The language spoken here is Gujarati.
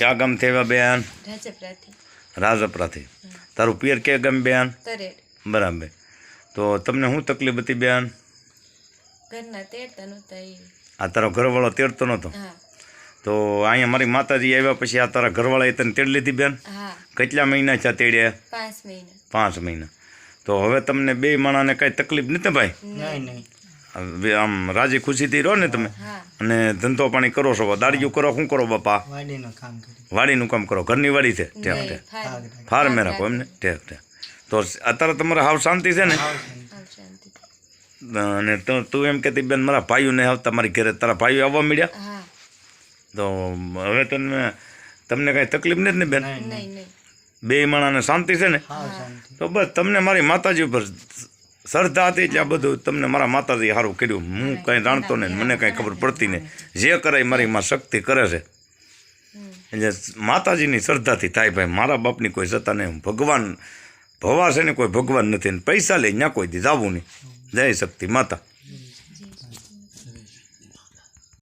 ક્યાં ગામથી આવ્યા બેન? રાજપરાથી. રાજપરાથી. તારું પિયર કે ગામ બેન? તરેડ. બરાબર. તો તમને શું તકલીફ હતી બેન? ઘરના તેડતા નહોતા એ. આ તારો ઘરવાળો તેડતો નહોતો? હા. તો અહીંયા મારી માતાજી આવ્યા પછી આ તારા ઘરવાળાએ તને તેડી લીધી બેન? હા. કેટલા મહિના છે તેડ્યા? 5 મહિના. 5 મહિના. તો હવે તમને બે માણાને કાંઈ તકલીફ નથી ભાઈ? નહીં. આમ રાજી ખુશીથી રહો ને તમે? હા. અને ધંધો પાણી કરો છો? દાડિયું કરો? શું કરો બાપા? વાડીનું કામ કરી. વાડીનું કામ કરો? ઘરની વાડી છે? ઠેક ઠેક. ફાર્મે રાખો એમને? ઠેક ઠેક. તો અત્યારે તમારે હાવ શાંતિ છે ને? અને તું એમ કહેતી બેન મારા ભાઈઓને આવતા મારી ઘરે, તારા ભાઈઓ આવવા મળ્યા? હા. તો હવે તમને કાંઈ તકલીફ નથી ને બેન? નહીં. બે માણાને શાંતિ છે ને? હા શાંતિ. તો બસ તમને મારી માતાજી ઉપર શ્રદ્ધા હતી એટલે આ બધું તમને મારા માતાજી સારું કર્યું. હું કાંઈ જાણતો નહીં, મને કાંઈ ખબર પડતી નહીં. જે કરે એ મારી માં શક્તિ કરે છે. એટલે માતાજીની શ્રદ્ધાથી થાય ભાઈ. મારા બાપની કોઈ સત્તા નહીં. ભગવાન ભવા છે ને કોઈ ભગવાન નથી. પૈસા લઈ ત્યાં કોઈ દી જવું નહીં. જય શક્તિ માતા.